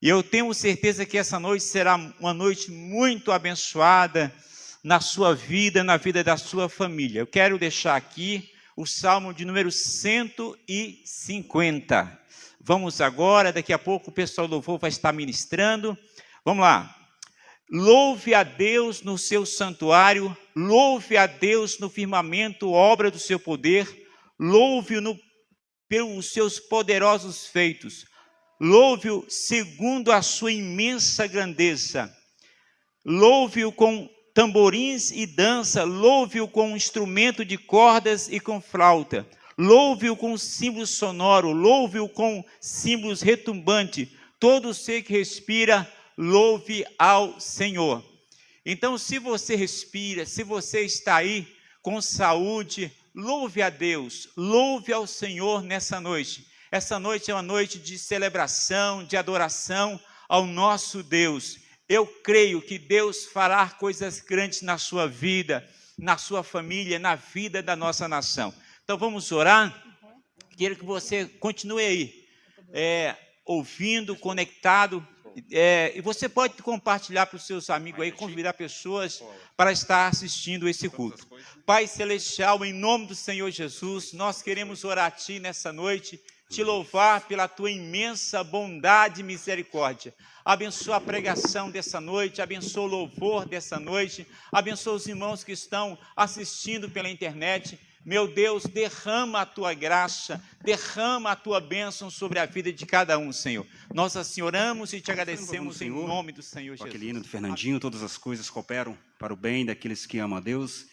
E eu tenho certeza que essa noite será uma noite muito abençoada na sua vida, na vida da sua família. Eu quero deixar aqui o Salmo de número 150. Vamos agora, daqui a pouco o pessoal do louvor vai estar ministrando. Vamos lá. Louve a Deus no seu santuário, louve a Deus no firmamento, obra do seu poder, louve-o pelos seus poderosos feitos. Louve-o segundo a sua imensa grandeza. Louve-o com tamborins e dança. Louve-o com instrumento de cordas e com flauta. Louve-o com símbolo sonoro. Louve-o com símbolos retumbantes. Todo ser que respira, louve ao Senhor. Então, se você respira, se você está aí com saúde, louve a Deus. Louve ao Senhor nessa noite. Essa noite é uma noite de celebração, de adoração ao nosso Deus. Eu creio que Deus fará coisas grandes na sua vida, na sua família, na vida da nossa nação. Então vamos orar. Quero que você continue aí, ouvindo, conectado. E você pode compartilhar para os seus amigos aí, convidar pessoas para estar assistindo esse culto. Pai Celestial, em nome do Senhor Jesus, nós queremos orar a Ti nessa noite, te louvar pela Tua imensa bondade e misericórdia. Abençoa a pregação dessa noite, abençoa o louvor dessa noite, abençoa os irmãos que estão assistindo pela internet. Meu Deus, derrama a Tua graça, derrama a Tua bênção sobre a vida de cada um, Senhor. Nós assim oramos e te agradecemos em nome do Senhor Jesus. Aquilino, do Fernandinho, todas as coisas cooperam para o bem daqueles que amam a Deus.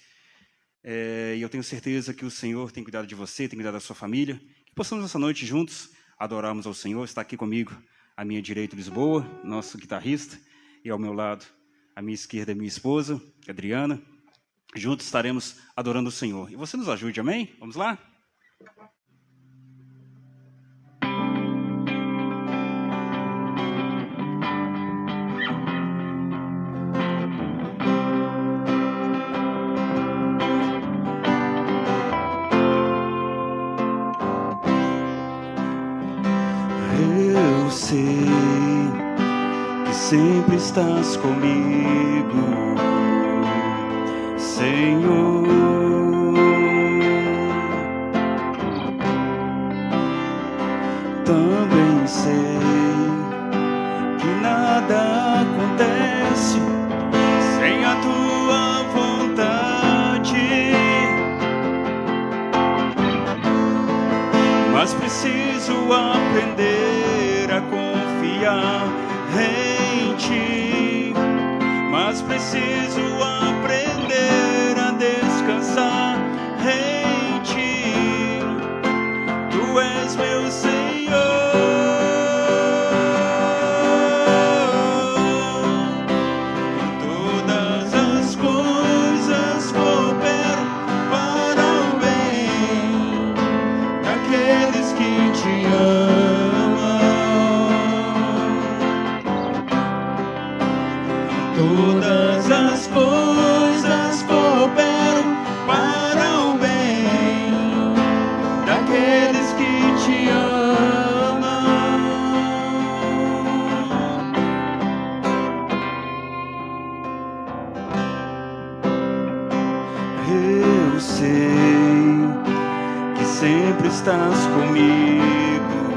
E eu tenho certeza que o Senhor tem cuidado de você, tem cuidado da sua família. Que possamos essa noite juntos adorarmos ao Senhor. Está aqui comigo à minha direita Lisboa, nosso guitarrista, e ao meu lado, à minha esquerda, minha esposa, Adriana. Juntos estaremos adorando o Senhor. E você nos ajude, amém? Vamos lá? Eu sei que sempre estás comigo, Senhor. Também sei que nada acontece sem a tua vontade, mas preciso aprender a confiar em ti, mas preciso aprender a descansar em ti. Tu és meu Senhor. Todas as coisas cooperam para o bem daqueles que te amam. Todas as coisas cooperam para o bem daqueles que te amam. Eu sei que sempre estás comigo,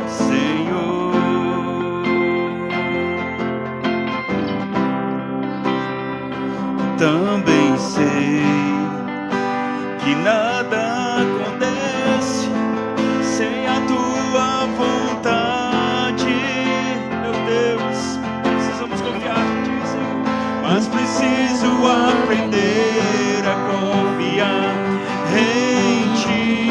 Senhor. Também sei que nada acontece sem a tua vontade, meu Deus. Precisamos confiar em ti, Senhor, mas preciso aprender a confiar em ti.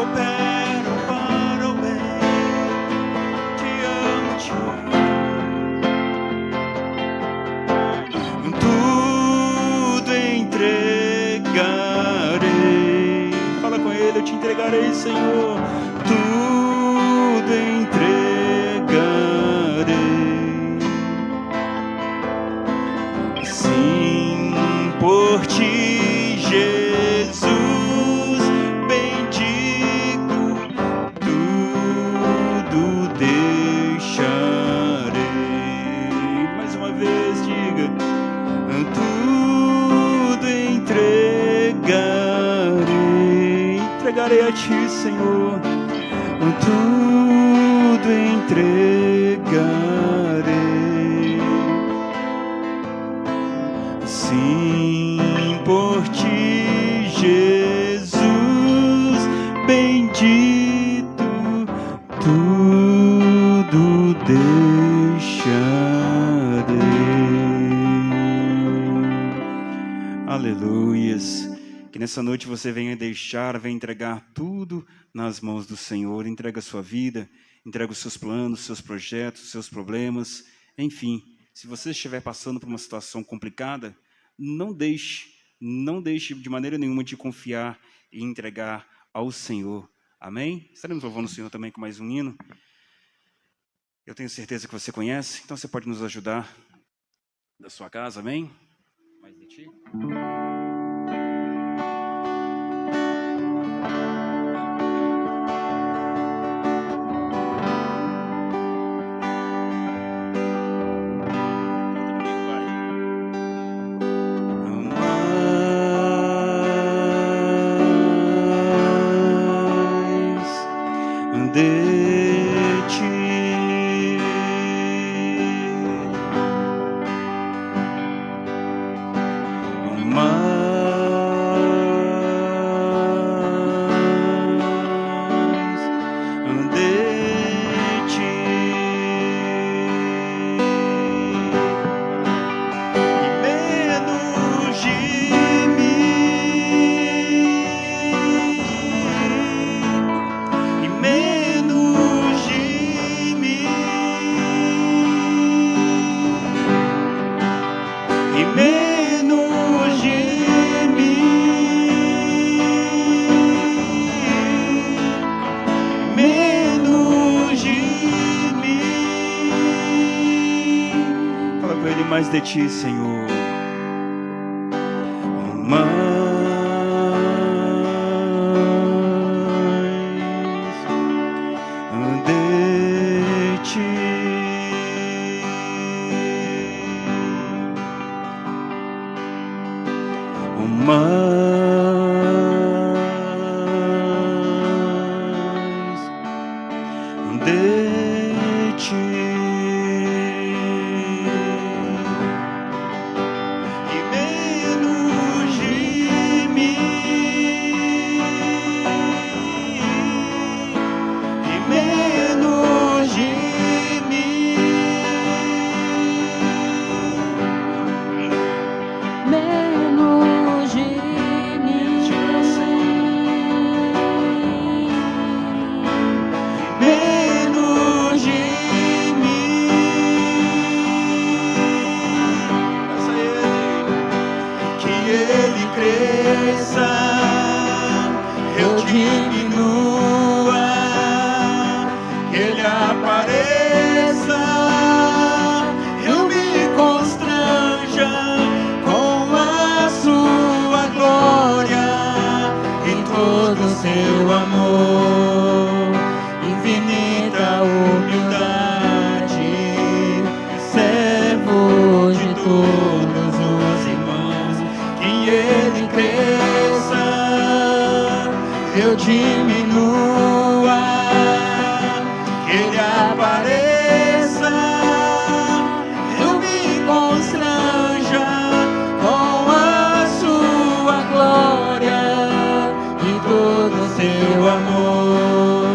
cooperam para o bem. Te amo, te amo. Tudo entregarei. Fala com ele, eu te entregarei, Senhor. Tudo entregarei. Sim, por ti, Jesus bendito, tudo deixarei. Mais uma vez, diga: tudo entregarei. Entregarei a ti, Senhor. Tudo entregarei. Sim, por ti, Jesus bendito, tudo deixarei. Aleluias. Que nessa noite você venha venha entregar tudo nas mãos do Senhor. Entrega a sua vida, entrega os seus planos, seus projetos, seus problemas, enfim. Se você estiver passando por uma situação complicada, não deixe de maneira nenhuma de confiar e entregar ao Senhor. Amém? Estaremos louvando o Senhor também com mais um hino. Eu tenho certeza que você conhece, então você pode nos ajudar da sua casa, amém? Mais de ti. Mais de ti, Senhor. Mais de ti. Mais de ti. Seu amor, infinita humildade, servo de todos os irmãos. Que ele cresça, eu diminua, que ele apareça, eu me constranja com a sua glória. Seu amor,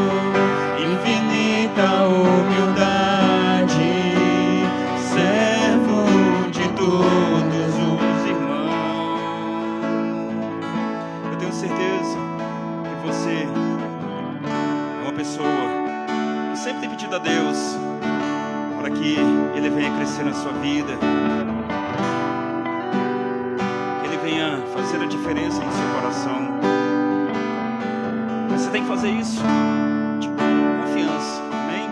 infinita humildade, servo de todos os irmãos. Eu tenho certeza que você pessoa que sempre tem pedido a Deus para que Ele venha crescer na sua vida, que Ele venha fazer a diferença no seu coração. Mas você tem que fazer isso de confiança, amém?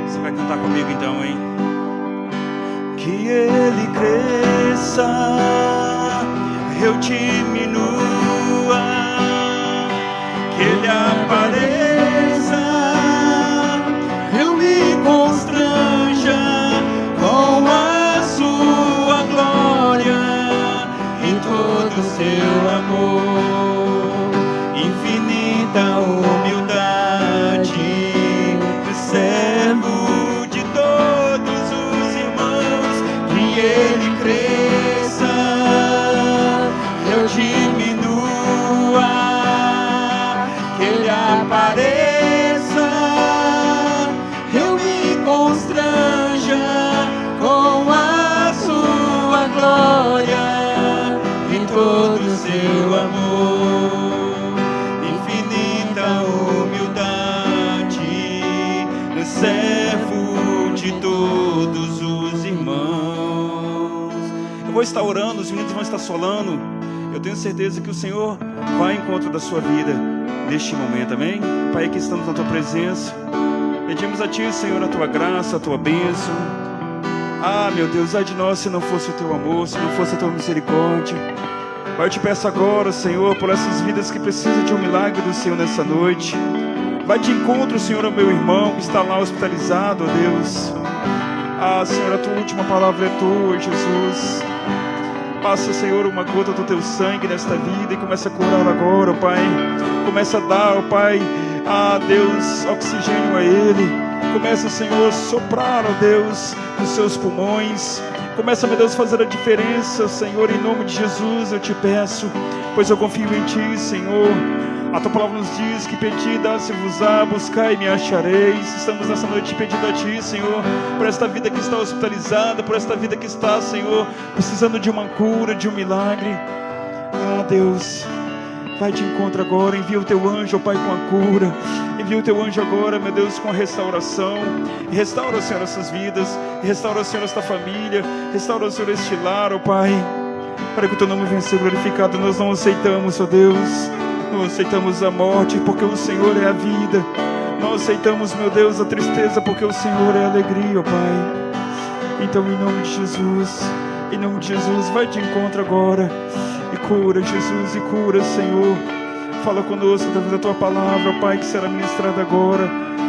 Você vai cantar comigo então, hein? Que Ele cresça, eu diminua, que Ele apareça, eu me constranja com a sua glória em todo o seu amor, infinita humildade, servo de todos os irmãos. Que Ele cresça, eu diminua, que Ele apareça, eu me constranja com a sua glória em todo o seu amor, infinita humildade, servo de todos os irmãos. Eu vou estar orando, os meninos vão estar solando. Eu tenho certeza que o Senhor vai ao encontro da sua vida neste momento, amém? Pai, aqui estamos na tua presença. Pedimos a ti, Senhor, a tua graça, a tua bênção. Ah, meu Deus, ai de nós se não fosse o teu amor, se não fosse a tua misericórdia. Pai, eu te peço agora, Senhor, por essas vidas que precisam de um milagre do Senhor nessa noite. Vai de encontro, Senhor, ao meu irmão que está lá hospitalizado, ó Deus. Ah, Senhor, a tua última palavra é tua, Jesus. Passa, Senhor, uma gota do teu sangue nesta vida e começa a curar agora, ó Pai. Começa a dar, ó Pai, ah, Deus, oxigênio a ele. Começa, Senhor, a soprar, ó Deus, nos seus pulmões. Começa, meu Deus, a fazer a diferença, Senhor, em nome de Jesus eu te peço, pois eu confio em ti, Senhor. A tua palavra nos diz que pedi, dá-se-vos-á, buscai e me achareis. Estamos nessa noite pedindo a ti, Senhor, por esta vida que está hospitalizada, por esta vida que está, Senhor, precisando de uma cura, de um milagre. Ah, Deus, vai de encontro agora, envia o teu anjo, ó Pai, com a cura. Envia o teu anjo agora, meu Deus, com a restauração. E restaura, Senhor, essas vidas. E restaura, Senhor, esta família. Restaura, Senhor, este lar, ó Pai, para que o teu nome venha ser glorificado. Nós não aceitamos, ó Deus, não aceitamos a morte, porque o Senhor é a vida. Não aceitamos, meu Deus, a tristeza, porque o Senhor é a alegria, ó Pai. Então, em nome de Jesus, vai de encontro agora. E cura, Jesus, e cura, Senhor. Fala conosco através da tua palavra, ó Pai, que será ministrada agora.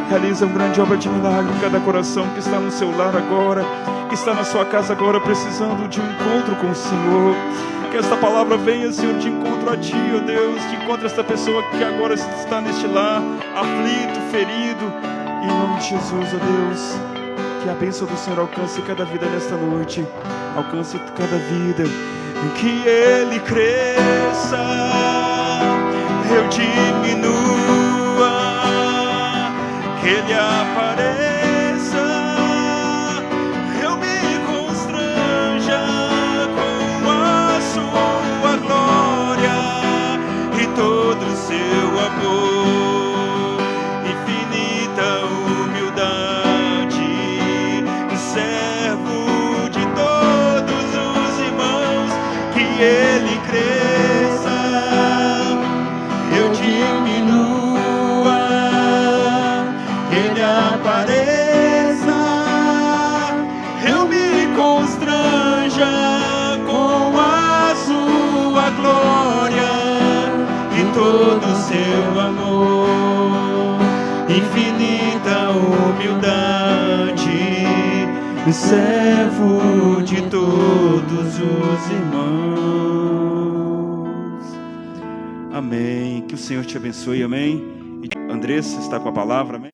Realiza uma grande obra de milagre em cada coração que está no seu lar agora, que está na sua casa agora, precisando de um encontro com o Senhor. Que esta palavra venha, Senhor, de encontro a ti, ó Deus, de encontro a esta pessoa que agora está neste lar, aflito, ferido. Em nome de Jesus, ó Deus, que a bênção do Senhor alcance cada vida nesta noite, alcance cada vida. Que Ele cresça, eu diminua, que Ele apareça, eu me constranja com a sua glória e todo o seu amor, infinita humildade, servo de todos os irmãos. Que Ele cresça, eu diminua, que Ele apareça, eu me constranja com a sua glória e todo o seu amor, infinita humildade, servo de todos os irmãos. Amém. Que o Senhor te abençoe, amém. E Andressa está com a palavra, amém.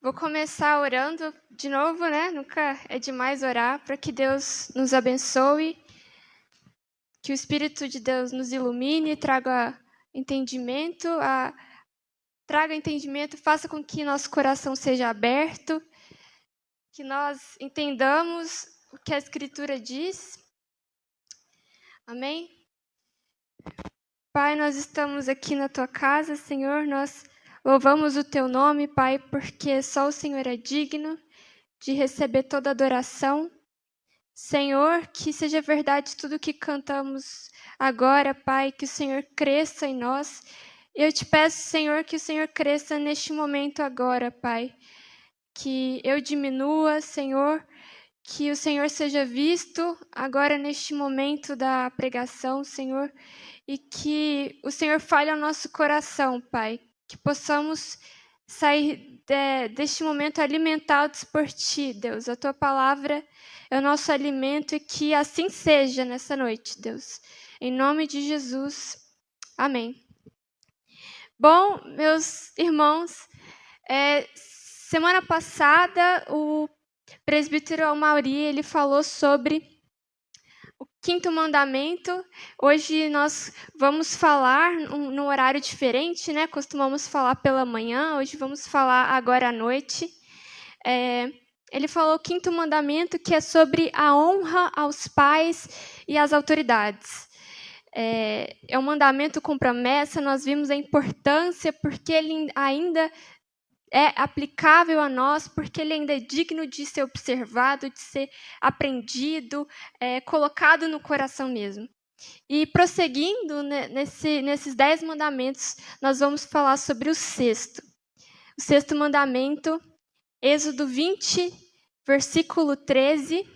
Vou começar orando de novo, né? Nunca é demais orar para que Deus nos abençoe que o Espírito de Deus nos ilumine, traga entendimento, faça com que nosso coração seja aberto, que nós entendamos o que a Escritura diz. Amém? Pai, nós estamos aqui na Tua casa, Senhor, nós louvamos o Teu nome, Pai, porque só o Senhor é digno de receber toda adoração. Senhor, que seja verdade tudo que cantamos agora, Pai, que o Senhor cresça em nós. Eu te peço, Senhor, que o Senhor cresça neste momento agora, Pai. Que eu diminua, Senhor, que o Senhor seja visto agora neste momento da pregação, Senhor, e que o Senhor fale ao nosso coração, Pai, que possamos sair deste momento alimentados por Ti, Deus. A Tua palavra é o nosso alimento e que assim seja nessa noite, Deus. Em nome de Jesus, amém. Bom, meus irmãos, semana passada o presbítero Amauri, ele falou sobre o 5º mandamento. Hoje nós vamos falar num horário diferente, né? Costumamos falar pela manhã, hoje vamos falar agora à noite. Ele falou o 5º mandamento, que é sobre a honra aos pais e às autoridades. É um mandamento com promessa, nós vimos a importância, porque ele ainda é aplicável a nós, porque ele ainda é digno de ser observado, de ser aprendido, colocado no coração mesmo. E prosseguindo nesses 10 mandamentos, nós vamos falar sobre o 6º. O 6º mandamento, Êxodo 20, versículo 13,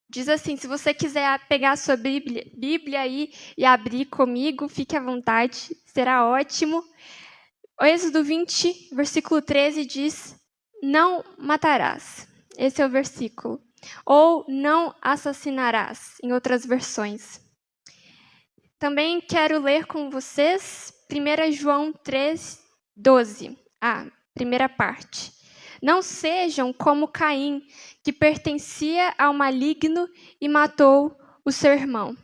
diz assim, se você quiser pegar a sua Bíblia aí e abrir comigo, fique à vontade, será ótimo. O Êxodo 20, versículo 13 diz, não matarás. Esse é o versículo. Ou não assassinarás, em outras versões. Também quero ler com vocês 1 João 3, 12, a primeira parte. Não sejam como Caim, que pertencia ao maligno e matou o seu irmão.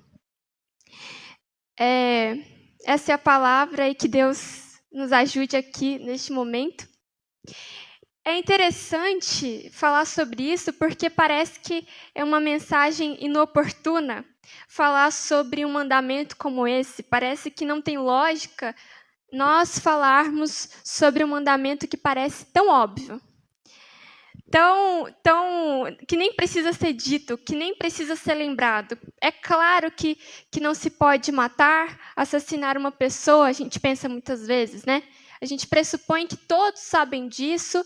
Essa é a palavra e que Deus nos ajude aqui neste momento. É interessante falar sobre isso porque parece que é uma mensagem inoportuna falar sobre um mandamento como esse. Parece que não tem lógica nós falarmos sobre um mandamento que parece tão óbvio. Que nem precisa ser dito, que nem precisa ser lembrado. É claro que não se pode matar, assassinar uma pessoa, a gente pensa muitas vezes, né? A gente pressupõe que todos sabem disso,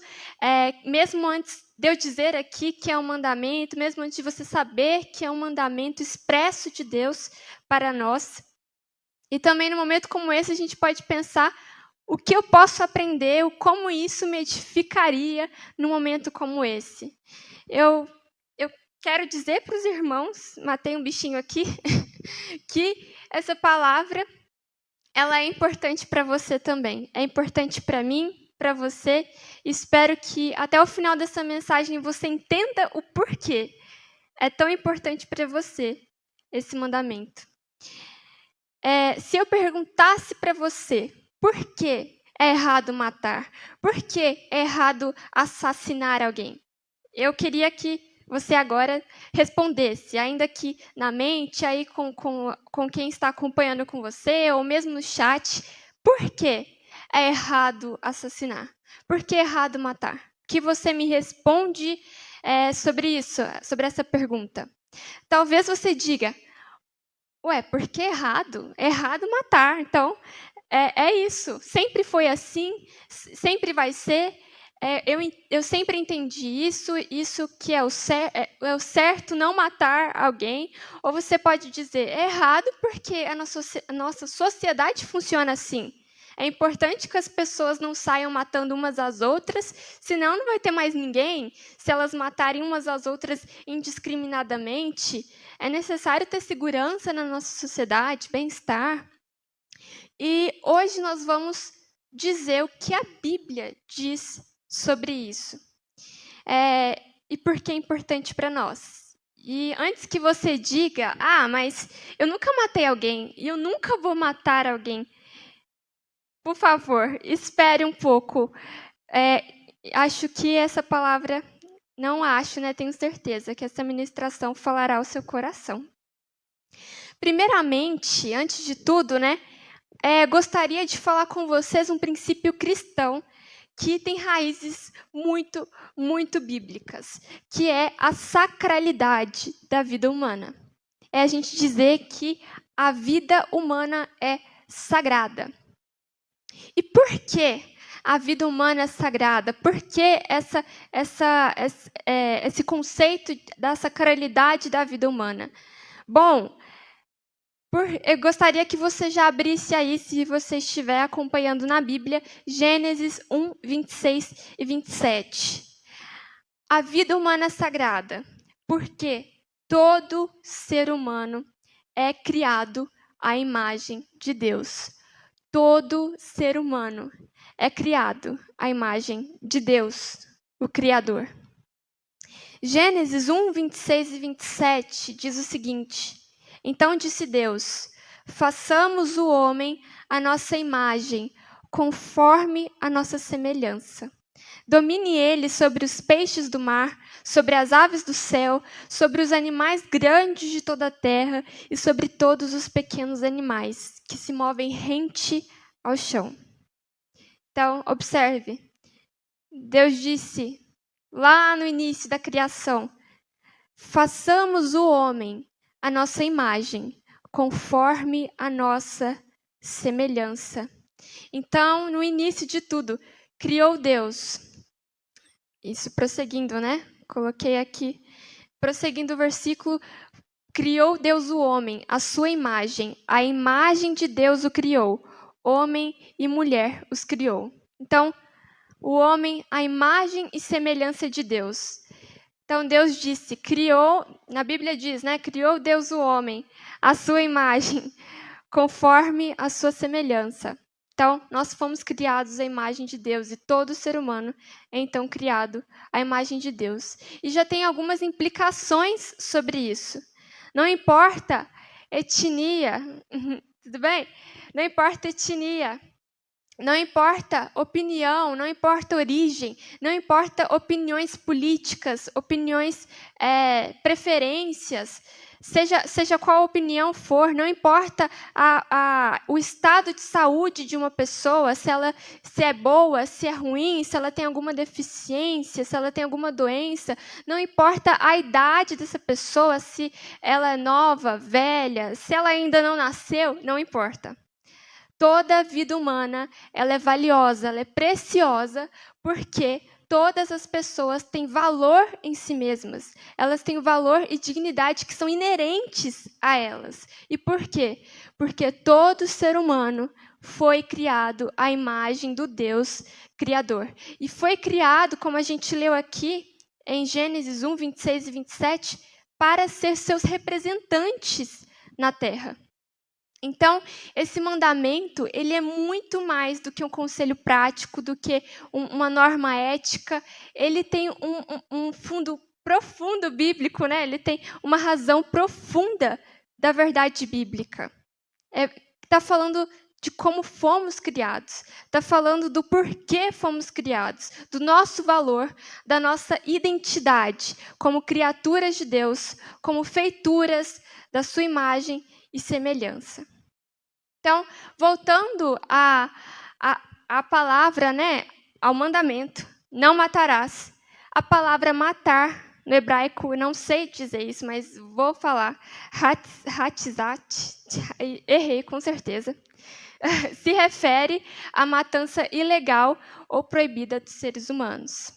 mesmo antes de eu dizer aqui que é um mandamento, mesmo antes de você saber que é um mandamento expresso de Deus para nós. E também, num momento como esse, a gente pode pensar o que eu posso aprender, como isso me edificaria num momento como esse. Eu quero dizer para os irmãos, matei um bichinho aqui, que essa palavra ela é importante para você também. É importante para mim, para você. Espero que até o final dessa mensagem você entenda o porquê é tão importante para você esse mandamento. Se eu perguntasse para você por que é errado matar, por que é errado assassinar alguém, eu queria que você agora respondesse, ainda que na mente, aí com quem está acompanhando com você, ou mesmo no chat, por que é errado assassinar? Por que é errado matar? Que você me responde sobre isso, sobre essa pergunta. Talvez você diga, por que é errado? É errado matar, então é isso, sempre foi assim, sempre vai ser. Eu sempre entendi isso que é o certo não matar alguém. Ou você pode dizer, é errado porque a nossa sociedade funciona assim. É importante que as pessoas não saiam matando umas às outras, senão não vai ter mais ninguém. Se elas matarem umas às outras indiscriminadamente, é necessário ter segurança na nossa sociedade, bem-estar. E hoje nós vamos dizer o que a Bíblia diz sobre isso. E por que é importante para nós. E antes que você diga, mas eu nunca matei alguém e eu nunca vou matar alguém, por favor, espere um pouco. Acho que essa palavra, não acho, né? Tenho certeza que essa ministração falará ao seu coração. Primeiramente, antes de tudo, né? Gostaria de falar com vocês um princípio cristão que tem raízes muito, muito bíblicas, que é a sacralidade da vida humana. É a gente dizer que a vida humana é sagrada. E por que a vida humana é sagrada? Por que esse conceito da sacralidade da vida humana? Bom, eu gostaria que você já abrisse aí, se você estiver acompanhando na Bíblia, Gênesis 1, 26 e 27. A vida humana é sagrada, porque todo ser humano é criado à imagem de Deus. Todo ser humano é criado à imagem de Deus, o Criador. Gênesis 1, 26 e 27 diz o seguinte: Então disse Deus, façamos o homem à nossa imagem, conforme a nossa semelhança. Domine ele sobre os peixes do mar, sobre as aves do céu, sobre os animais grandes de toda a terra e sobre todos os pequenos animais que se movem rente ao chão. Então, observe. Deus disse, lá no início da criação, façamos o homem à nossa imagem, conforme a nossa semelhança. Então, no início de tudo, criou Deus. Isso prosseguindo, né? Coloquei aqui. Prosseguindo o versículo, criou Deus o homem, à sua imagem. A imagem de Deus o criou. Homem e mulher os criou. Então, o homem, a imagem e semelhança de Deus. Então, Deus disse, na Bíblia diz, né? Criou Deus o homem, à sua imagem, conforme a sua semelhança. Então, nós fomos criados à imagem de Deus e todo ser humano é, então, criado à imagem de Deus. E já tem algumas implicações sobre isso. Não importa etnia, tudo bem? Não importa etnia. Não importa opinião, não importa origem, não importa opiniões políticas, opiniões, preferências, seja qual opinião for, não importa o estado de saúde de uma pessoa, se é boa, se é ruim, se ela tem alguma deficiência, se ela tem alguma doença, não importa a idade dessa pessoa, se ela é nova, velha, se ela ainda não nasceu, não importa. Toda a vida humana, ela é valiosa, ela é preciosa, porque todas as pessoas têm valor em si mesmas. Elas têm valor e dignidade que são inerentes a elas. E por quê? Porque todo ser humano foi criado à imagem do Deus Criador. E foi criado, como a gente leu aqui, em Gênesis 1, 26 e 27, para ser seus representantes na Terra. Então, esse mandamento, ele é muito mais do que um conselho prático, do que uma norma ética. Ele tem um fundo profundo bíblico, né? Ele tem uma razão profunda da verdade bíblica. Está falando de como fomos criados. Está falando do porquê fomos criados, do nosso valor, da nossa identidade como criaturas de Deus, como feituras da sua imagem e semelhança. Então, voltando à palavra, né, ao mandamento, não matarás. A palavra matar, no hebraico, não sei dizer isso, mas vou falar, hatzat, errei com certeza, se refere à matança ilegal ou proibida dos seres humanos.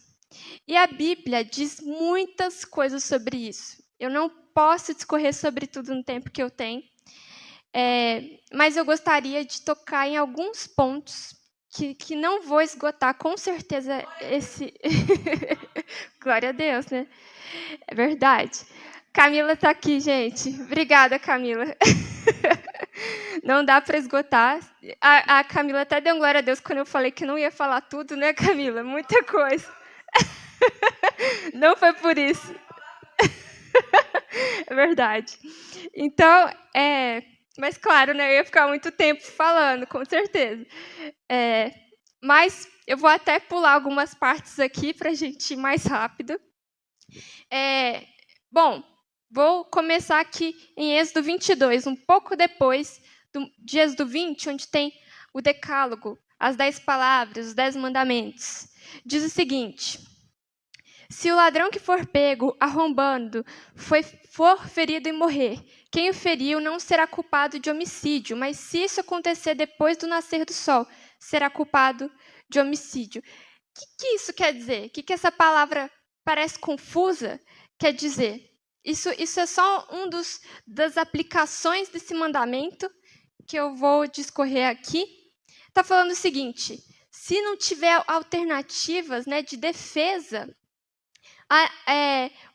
E a Bíblia diz muitas coisas sobre isso. Eu não posso discorrer sobre tudo no tempo que eu tenho, mas eu gostaria de tocar em alguns pontos que não vou esgotar, com certeza, esse... Glória a Deus, né? É verdade. Camila está aqui, gente. Obrigada, Camila. Não dá para esgotar. A Camila até deu glória a Deus quando eu falei que não ia falar tudo, né, Camila? Muita coisa. Não foi por isso. É verdade. Então, mas claro, né, eu ia ficar muito tempo falando, com certeza. Mas eu vou até pular algumas partes aqui para a gente ir mais rápido. Bom, vou começar aqui em Êxodo 22, um pouco depois de Êxodo 20, onde tem o decálogo, as 10 palavras, os 10 mandamentos. Diz o seguinte: se o ladrão que for pego arrombando for ferido e morrer, quem o feriu não será culpado de homicídio, mas se isso acontecer depois do nascer do sol, será culpado de homicídio. O que isso quer dizer? O que essa palavra parece confusa quer dizer? Isso é só das aplicações desse mandamento que eu vou discorrer aqui. Está falando o seguinte: se não tiver alternativas, né, de defesa,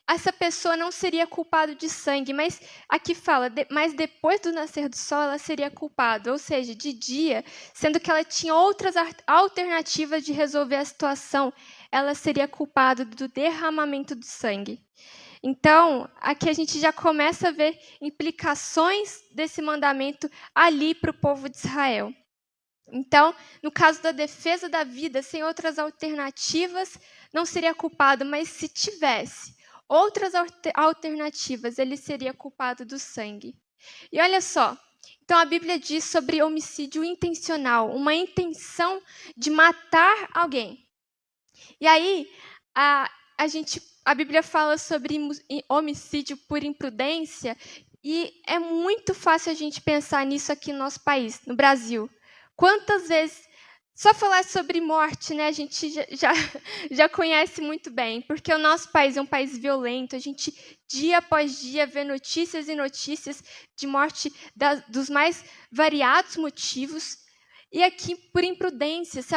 essa pessoa não seria culpada de sangue, mas aqui fala, mas depois do nascer do sol ela seria culpada, ou seja, de dia, sendo que ela tinha outras alternativas de resolver a situação, ela seria culpada do derramamento do sangue. Então, aqui a gente já começa a ver implicações desse mandamento ali para o povo de Israel. Então, no caso da defesa da vida, sem outras alternativas, não seria culpado, mas se tivesse outras alternativas, ele seria culpado do sangue. E olha só, então a Bíblia diz sobre homicídio intencional, uma intenção de matar alguém. E aí, a Bíblia fala sobre homicídio por imprudência, e é muito fácil a gente pensar nisso aqui no nosso país, no Brasil. Quantas vezes, só falar sobre morte, né, a gente já conhece muito bem, porque o nosso país é um país violento, a gente, dia após dia, vê notícias e notícias de morte dos mais variados motivos. E aqui, por imprudência, se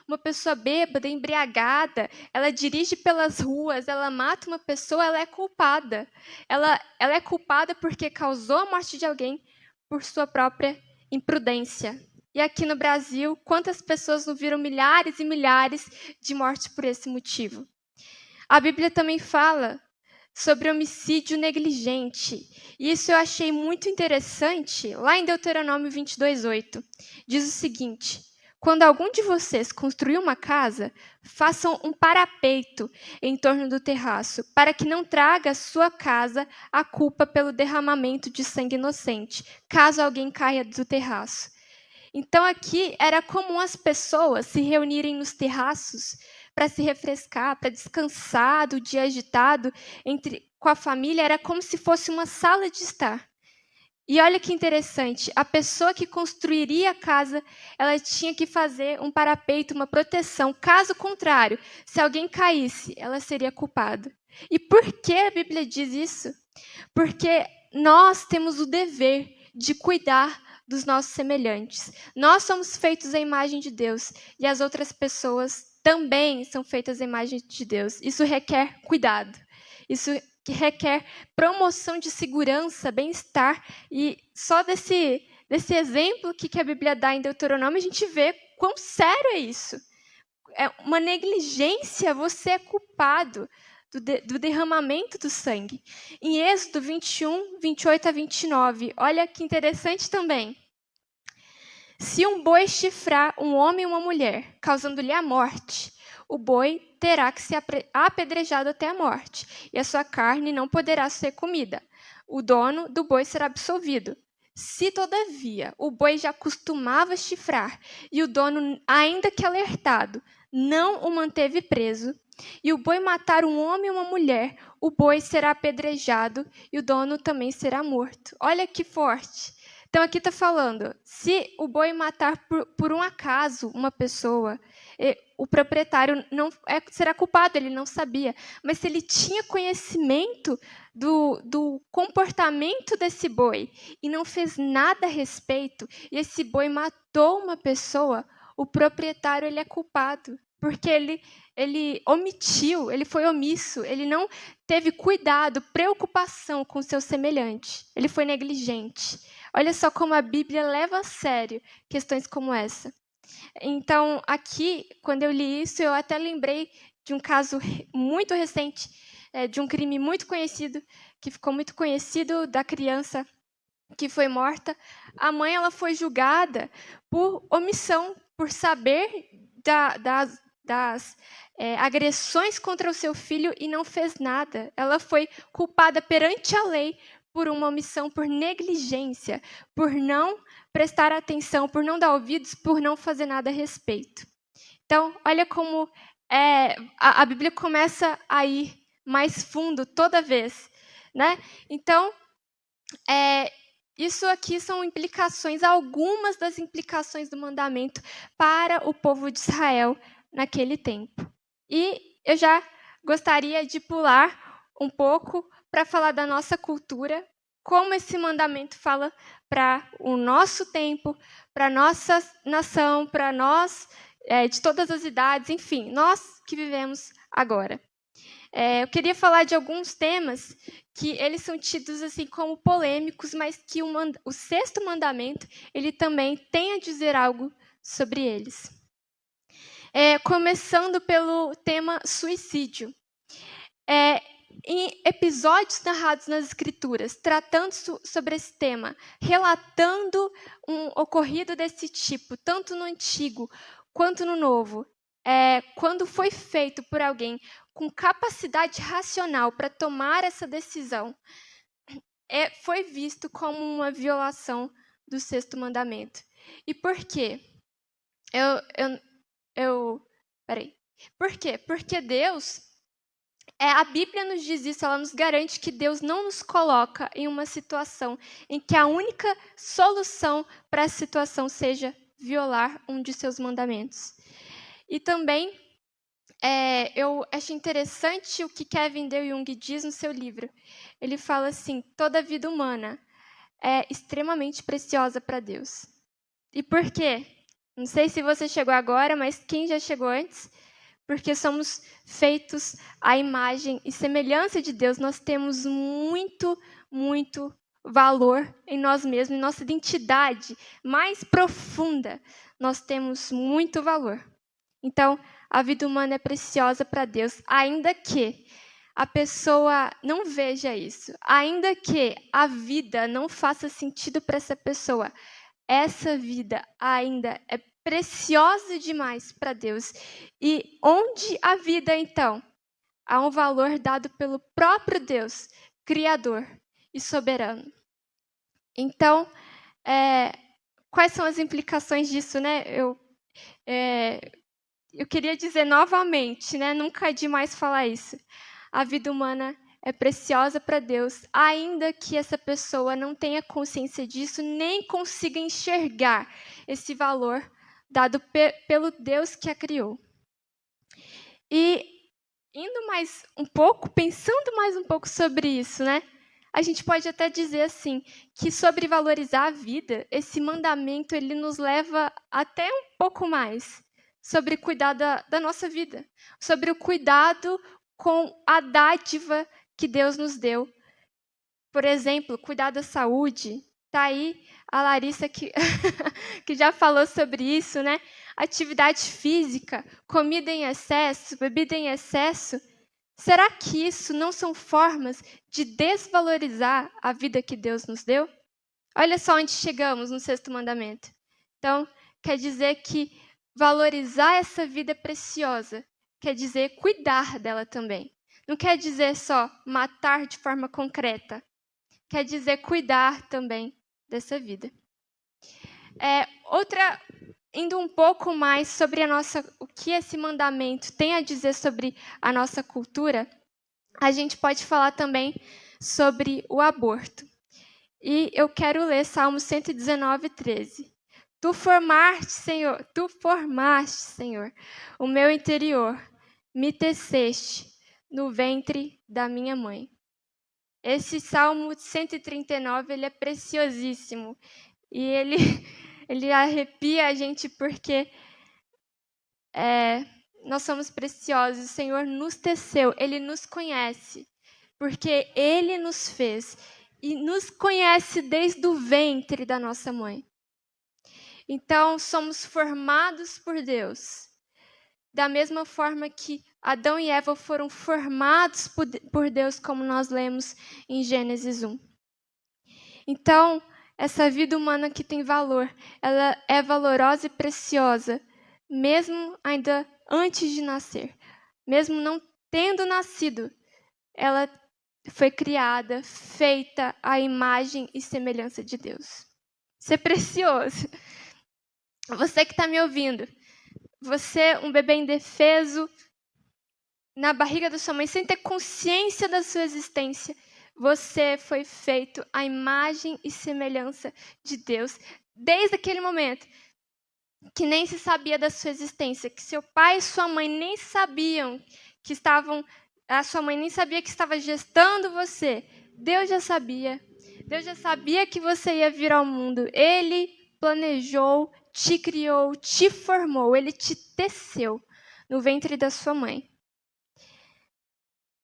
uma pessoa bêbada, embriagada, ela dirige pelas ruas, ela mata uma pessoa, ela é culpada. Ela é culpada porque causou a morte de alguém por sua própria imprudência. E aqui no Brasil, quantas pessoas não viram milhares e milhares de mortes por esse motivo? A Bíblia também fala sobre homicídio negligente. E isso eu achei muito interessante, lá em Deuteronômio 22:8. Diz o seguinte: quando algum de vocês construir uma casa, façam um parapeito em torno do terraço, para que não traga à sua casa a culpa pelo derramamento de sangue inocente, caso alguém caia do terraço. Então, aqui era comum as pessoas se reunirem nos terraços para se refrescar, para descansar do dia agitado com a família. Era como se fosse uma sala de estar. E olha que interessante, a pessoa que construiria a casa, ela tinha que fazer um parapeito, uma proteção. Caso contrário, se alguém caísse, ela seria culpada. E por que a Bíblia diz isso? Porque nós temos o dever de cuidar dos nossos semelhantes. Nós somos feitos à imagem de Deus e as outras pessoas também são feitas à imagem de Deus. Isso requer cuidado. Isso requer promoção de segurança, bem-estar. E só desse exemplo que a Bíblia dá em Deuteronômio, a gente vê quão sério é isso. É uma negligência, você é culpado do derramamento do sangue. Em Êxodo 21, 28 a 29, olha que interessante também. Se um boi chifrar um homem e uma mulher, causando-lhe a morte, o boi terá que ser apedrejado até a morte, e a sua carne não poderá ser comida. O dono do boi será absolvido. Se, todavia, o boi já costumava chifrar, e o dono, ainda que alertado, não o manteve preso, e o boi matar um homem e uma mulher, o boi será apedrejado e o dono também será morto. Olha que forte. Então, aqui está falando, se o boi matar por um acaso uma pessoa, o proprietário não será culpado, ele não sabia. Mas se ele tinha conhecimento do comportamento desse boi e não fez nada a respeito, e esse boi matou uma pessoa, o proprietário ele é culpado. Porque ele omitiu, ele foi omisso, ele não teve cuidado, preocupação com o seu semelhante. Ele foi negligente. Olha só como a Bíblia leva a sério questões como essa. Então, aqui, quando eu li isso, eu até lembrei de um caso muito recente, de um crime muito conhecido, que ficou muito conhecido da criança que foi morta. A mãe ela foi julgada por omissão, por saber das agressões contra o seu filho e não fez nada. Ela foi culpada perante a lei por uma omissão, por negligência, por não prestar atenção, por não dar ouvidos, por não fazer nada a respeito. Então, olha como a Bíblia começa a ir mais fundo toda vez, né? Então, isso aqui são implicações, algumas das implicações do mandamento para o povo de Israel naquele tempo. E eu já gostaria de pular um pouco para falar da nossa cultura, como esse mandamento fala para o nosso tempo, para a nossa nação, para nós, de todas as idades, enfim, nós que vivemos agora. Eu queria falar de alguns temas que eles são tidos assim como polêmicos, mas que o sexto mandamento ele também tem a dizer algo sobre eles. Começando pelo tema suicídio. Em episódios narrados nas Escrituras, tratando sobre esse tema, relatando um ocorrido desse tipo, tanto no Antigo quanto no Novo, quando foi feito por alguém com capacidade racional para tomar essa decisão, foi visto como uma violação do sexto mandamento. E por quê? Por quê? Porque Deus, a Bíblia nos diz isso, ela nos garante que Deus não nos coloca em uma situação em que a única solução para essa situação seja violar um de seus mandamentos. E também eu acho interessante o que Kevin De Young diz no seu livro. Ele fala assim, toda vida humana é extremamente preciosa para Deus. E por quê? Não sei se você chegou agora, mas quem já chegou antes? Porque somos feitos à imagem e semelhança de Deus. Nós temos muito, muito valor em nós mesmos, em nossa identidade mais profunda. Nós temos muito valor. Então, a vida humana é preciosa para Deus, ainda que a pessoa não veja isso, ainda que a vida não faça sentido para essa pessoa, essa vida ainda é preciosa demais para Deus. E onde a vida, então? Há um valor dado pelo próprio Deus, Criador e soberano. Então, quais são as implicações disso, né? Eu queria dizer novamente, né? Nunca é demais falar isso. A vida humana é preciosa para Deus, ainda que essa pessoa não tenha consciência disso, nem consiga enxergar esse valor dado pelo Deus que a criou. E indo mais um pouco, pensando mais um pouco sobre isso, né? A gente pode até dizer assim, que sobre valorizar a vida, esse mandamento ele nos leva até um pouco mais sobre cuidar da nossa vida, sobre o cuidado com a dádiva que Deus nos deu. Por exemplo, cuidar da saúde. Está aí a Larissa que já falou sobre isso, né? Atividade física, comida em excesso, bebida em excesso. Será que isso não são formas de desvalorizar a vida que Deus nos deu? Olha só onde chegamos no sexto mandamento. Então, quer dizer que valorizar essa vida preciosa quer dizer cuidar dela também. Não quer dizer só matar de forma concreta. Quer dizer cuidar também dessa vida. Indo um pouco mais sobre o que esse mandamento tem a dizer sobre a nossa cultura, a gente pode falar também sobre o aborto. E eu quero ler Salmo 119, 13. Tu formaste, Senhor, o meu interior, me teceste no ventre da minha mãe. Esse Salmo 139, ele é preciosíssimo. E ele arrepia a gente porque nós somos preciosos. O Senhor nos teceu, Ele nos conhece, porque Ele nos fez e nos conhece desde o ventre da nossa mãe. Então, somos formados por Deus, da mesma forma que Adão e Eva foram formados por Deus, como nós lemos em Gênesis 1. Então, essa vida humana que tem valor, ela é valorosa e preciosa, mesmo ainda antes de nascer. Mesmo não tendo nascido, ela foi criada, feita à imagem e semelhança de Deus. Isso é precioso. Você que está me ouvindo, você, um bebê indefeso, na barriga da sua mãe, sem ter consciência da sua existência, você foi feito à imagem e semelhança de Deus. Desde aquele momento que nem se sabia da sua existência, que seu pai e sua mãe nem sabiam que estavam, a sua mãe nem sabia que estava gestando você. Deus já sabia. Deus já sabia que você ia vir ao mundo. Ele planejou, te criou, te formou, ele te teceu no ventre da sua mãe.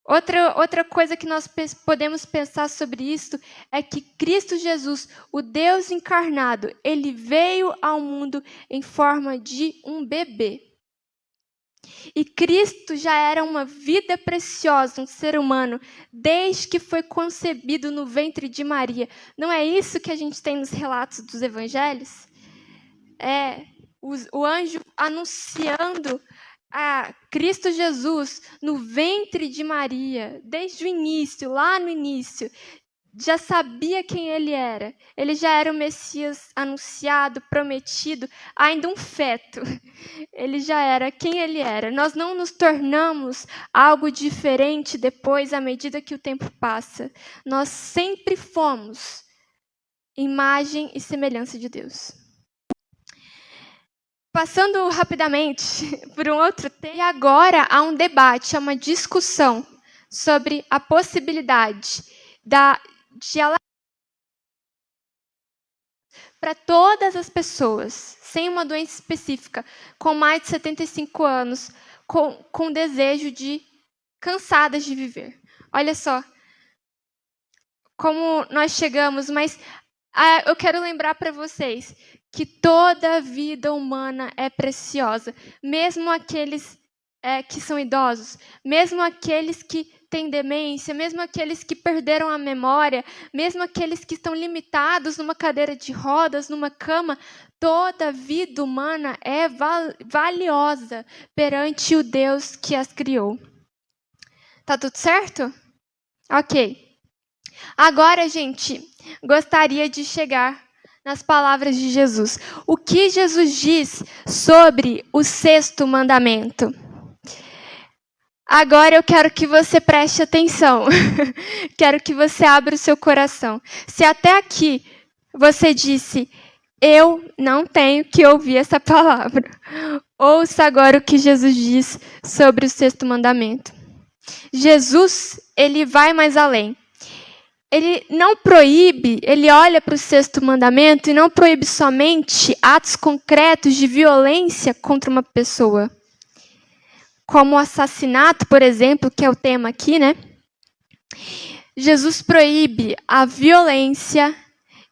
Outra coisa que nós podemos pensar sobre isso é que Cristo Jesus, o Deus encarnado, ele veio ao mundo em forma de um bebê. E Cristo já era uma vida preciosa, um ser humano, desde que foi concebido no ventre de Maria. Não é isso que a gente tem nos relatos dos evangelhos? O anjo anunciando a Cristo Jesus no ventre de Maria, desde o início, lá no início, já sabia quem ele era. Ele já era o Messias anunciado, prometido, ainda um feto. Ele já era quem ele era. Nós não nos tornamos algo diferente depois, à medida que o tempo passa. Nós sempre fomos imagem e semelhança de Deus. Passando rapidamente por um outro tema, e agora há um debate, há uma discussão sobre a possibilidade de ela para todas as pessoas, sem uma doença específica, com mais de 75 anos, com desejo de cansadas de viver. Olha só como nós chegamos, mas eu quero lembrar para vocês que toda vida humana é preciosa, mesmo aqueles que são idosos, mesmo aqueles que têm demência, mesmo aqueles que perderam a memória, mesmo aqueles que estão limitados numa cadeira de rodas, numa cama, toda vida humana é valiosa perante o Deus que as criou. Tá tudo certo? Ok. Agora, gente, gostaria de chegar nas palavras de Jesus. O que Jesus diz sobre o 6º mandamento? Agora eu quero que você preste atenção. Quero que você abra o seu coração. Se até aqui você disse, eu não tenho que ouvir essa palavra, ouça agora o que Jesus diz sobre o 6º mandamento. Jesus, ele vai mais além. Ele não proíbe, ele olha para o 6º mandamento e não proíbe somente atos concretos de violência contra uma pessoa. Como o assassinato, por exemplo, que é o tema aqui, né? Jesus proíbe a violência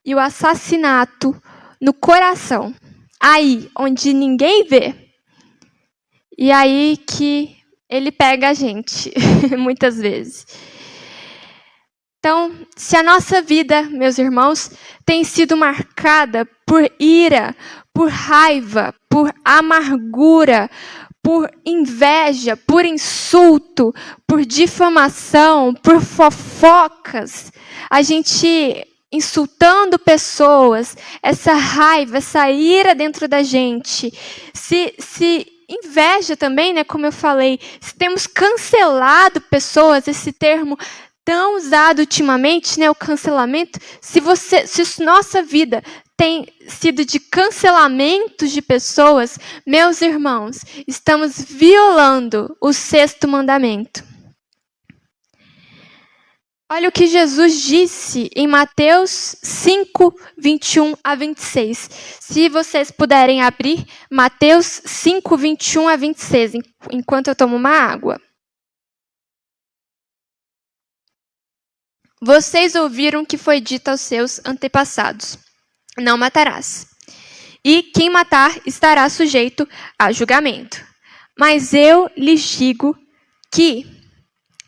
e o assassinato no coração. Aí, onde ninguém vê. E aí que ele pega a gente, muitas vezes. Então, se a nossa vida, meus irmãos, tem sido marcada por ira, por raiva, por amargura, por inveja, por insulto, por difamação, por fofocas, a gente insultando pessoas, essa raiva, essa ira dentro da gente, se inveja também, né, como eu falei, se temos cancelado pessoas, esse termo tão usado ultimamente, né, o cancelamento, se nossa vida tem sido de cancelamentos de pessoas, meus irmãos, estamos violando o 6º mandamento. Olha o que Jesus disse em Mateus 5, 21 a 26. Se vocês puderem abrir, Mateus 5, 21 a 26, enquanto eu tomo uma água. Vocês ouviram que foi dito aos seus antepassados: não matarás. E quem matar estará sujeito a julgamento. Mas eu lhes digo que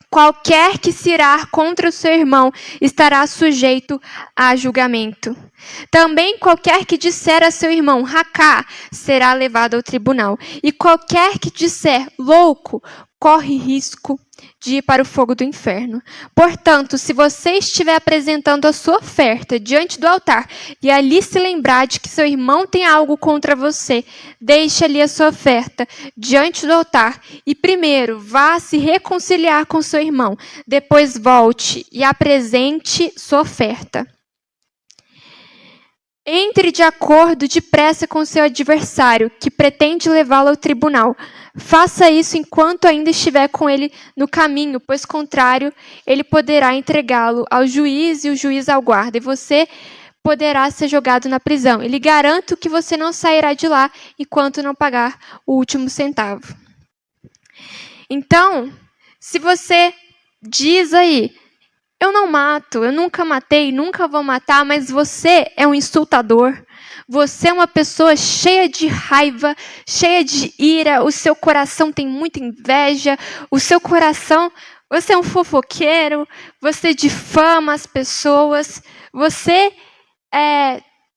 qualquer que se irar contra o seu irmão estará sujeito a julgamento. Também qualquer que disser a seu irmão racá será levado ao tribunal. E qualquer que disser louco corre risco de ir para o fogo do inferno. Portanto, se você estiver apresentando a sua oferta diante do altar e ali se lembrar de que seu irmão tem algo contra você, deixe ali a sua oferta diante do altar e primeiro vá se reconciliar com seu irmão. Depois volte e apresente sua oferta. Entre de acordo depressa com seu adversário, que pretende levá-lo ao tribunal. Faça isso enquanto ainda estiver com ele no caminho, pois contrário, ele poderá entregá-lo ao juiz e o juiz ao guarda, e você poderá ser jogado na prisão. E lhe garanto que você não sairá de lá enquanto não pagar o último centavo. Então, se você diz aí, eu não mato, eu nunca matei, nunca vou matar, mas você é um insultador. Você é uma pessoa cheia de raiva, cheia de ira, o seu coração tem muita inveja, o seu coração, você é um fofoqueiro, você difama as pessoas, você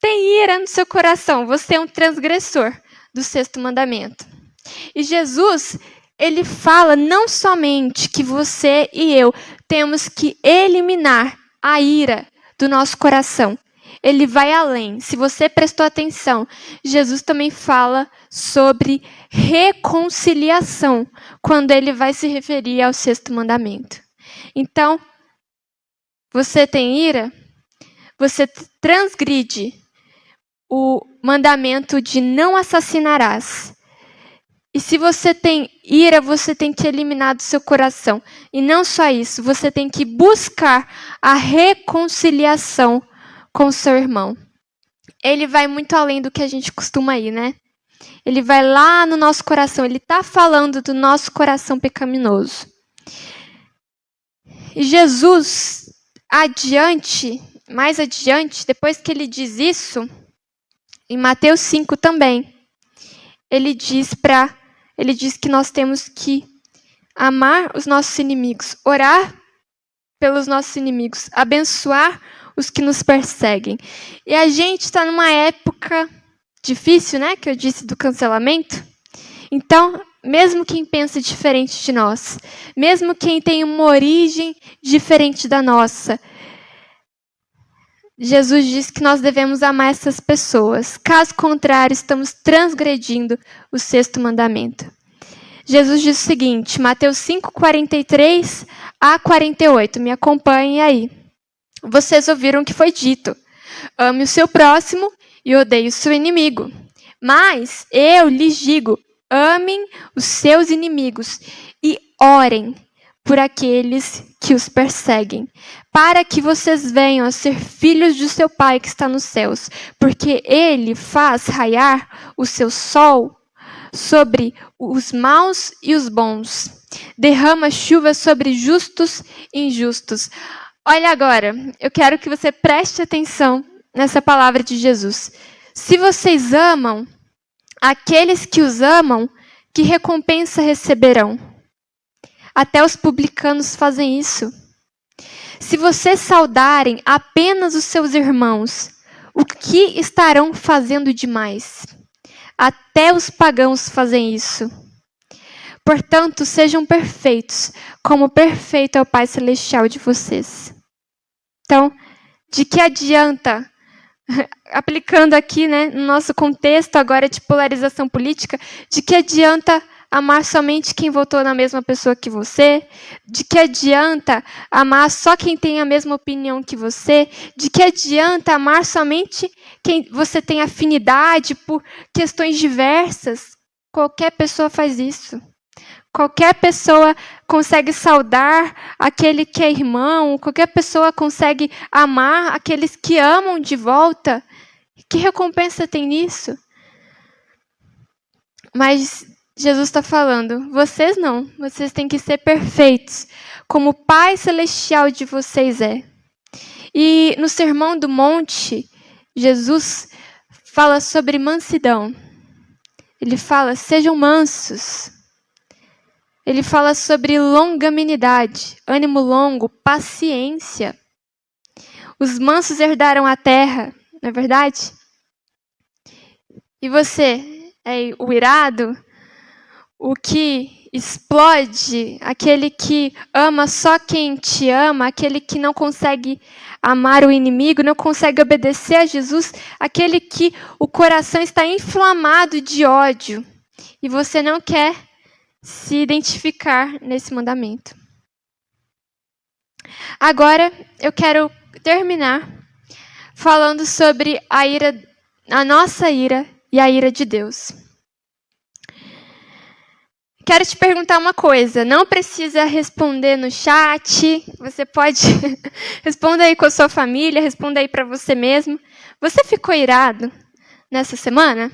tem ira no seu coração, você é um transgressor do 6º mandamento. E Jesus, ele fala não somente que você e eu temos que eliminar a ira do nosso coração. Ele vai além. Se você prestou atenção, Jesus também fala sobre reconciliação, quando ele vai se referir ao 6º mandamento. Então, você tem ira? Você transgride o mandamento de não assassinarás. E se você tem ira, você tem que eliminar do seu coração. E não só isso, você tem que buscar a reconciliação com o seu irmão. Ele vai muito além do que a gente costuma ir, né? Ele vai lá no nosso coração, ele está falando do nosso coração pecaminoso. E Jesus, mais adiante, depois que ele diz isso, em Mateus 5 também, ele diz que nós temos que amar os nossos inimigos, orar pelos nossos inimigos, abençoar os que nos perseguem. E a gente está numa época difícil, né? Que eu disse do cancelamento. Então, mesmo quem pensa diferente de nós, mesmo quem tem uma origem diferente da nossa, Jesus diz que nós devemos amar essas pessoas. Caso contrário, estamos transgredindo o 6º mandamento. Jesus diz o seguinte, Mateus 5, 43 a 48. Me acompanhem aí. Vocês ouviram o que foi dito. Ame o seu próximo e odeie o seu inimigo. Mas eu lhes digo, amem os seus inimigos e orem por aqueles que os perseguem, para que vocês venham a ser filhos de seu Pai que está nos céus, porque ele faz raiar o seu sol sobre os maus e os bons, derrama chuva sobre justos e injustos. Olha agora, eu quero que você preste atenção nessa palavra de Jesus. Se vocês amam aqueles que os amam, que recompensa receberão? Até os publicanos fazem isso. Se vocês saudarem apenas os seus irmãos, o que estarão fazendo demais? Até os pagãos fazem isso. Portanto, sejam perfeitos, como perfeito é o Pai Celestial de vocês. Então, de que adianta, aplicando aqui, né, no nosso contexto agora de polarização política, de que adianta amar somente quem votou na mesma pessoa que você? De que adianta amar só quem tem a mesma opinião que você? De que adianta amar somente quem você tem afinidade por questões diversas? Qualquer pessoa faz isso. Qualquer pessoa consegue saudar aquele que é irmão, qualquer pessoa consegue amar aqueles que amam de volta. Que recompensa tem nisso? Mas Jesus está falando, vocês não, vocês têm que ser perfeitos, como o Pai Celestial de vocês é. E no Sermão do Monte, Jesus fala sobre mansidão. Ele fala, sejam mansos. ele fala sobre longanimidade, ânimo longo, paciência. Os mansos herdarão a terra, não é verdade? E você é o irado, o que explode, aquele que ama só quem te ama, aquele que não consegue amar o inimigo, não consegue obedecer a Jesus, aquele que o coração está inflamado de ódio e você não quer se identificar nesse mandamento. Agora eu quero terminar falando sobre a nossa ira e a ira de Deus. Quero te perguntar uma coisa, não precisa responder no chat, você pode responder aí com a sua família, responda aí para você mesmo. Você ficou irado nessa semana?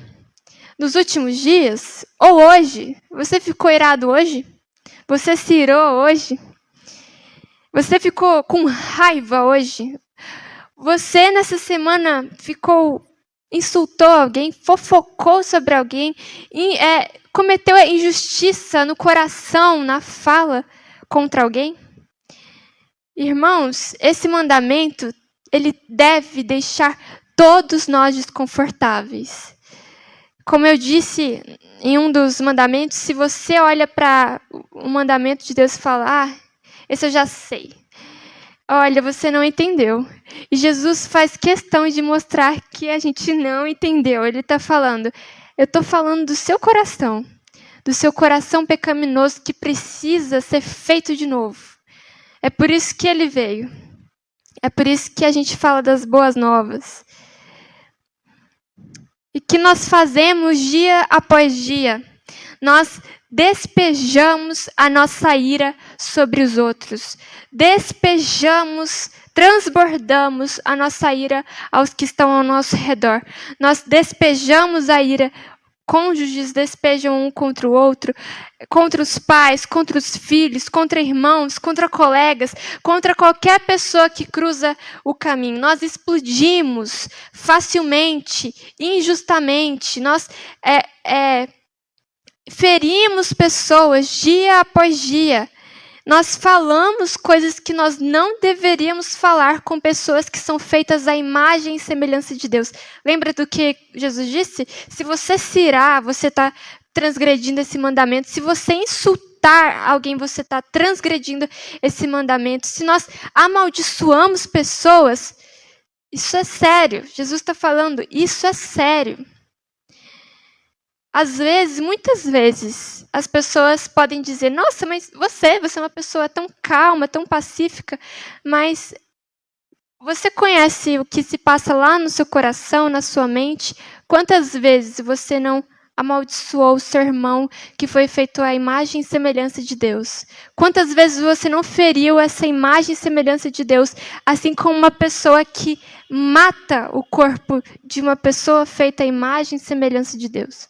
Nos últimos dias? Ou hoje? Você ficou irado hoje? Você se irou hoje? Você ficou com raiva hoje? Você nessa semana insultou alguém, fofocou sobre alguém, cometeu a injustiça no coração, na fala contra alguém? Irmãos, esse mandamento, ele deve deixar todos nós desconfortáveis. Como eu disse em um dos mandamentos, se você olha para o mandamento de Deus e fala, esse eu já sei. Olha, você não entendeu. E Jesus faz questão de mostrar que a gente não entendeu. Ele está falando, eu estou falando do seu coração pecaminoso que precisa ser feito de novo. É por isso que ele veio. É por isso que a gente fala das boas novas. E que nós fazemos dia após dia. Nós despejamos a nossa ira sobre os outros. Transbordamos a nossa ira aos que estão ao nosso redor. Nós despejamos a ira. Cônjuges despejam um contra o outro, contra os pais, contra os filhos, contra irmãos, contra colegas, contra qualquer pessoa que cruza o caminho. Nós explodimos facilmente, injustamente. Nós ferimos pessoas dia após dia. Nós falamos coisas que nós não deveríamos falar com pessoas que são feitas à imagem e semelhança de Deus. Lembra do que Jesus disse? Se você se irar, você está transgredindo esse mandamento. Se você insultar alguém, você está transgredindo esse mandamento. Se nós amaldiçoamos pessoas, isso é sério. Jesus está falando, isso é sério. Às vezes, muitas vezes, as pessoas podem dizer, nossa, mas você é uma pessoa tão calma, tão pacífica, mas você conhece o que se passa lá no seu coração, na sua mente? Quantas vezes você não amaldiçoou o seu irmão que foi feito à imagem e semelhança de Deus? Quantas vezes você não feriu essa imagem e semelhança de Deus, assim como uma pessoa que mata o corpo de uma pessoa feita à imagem e semelhança de Deus?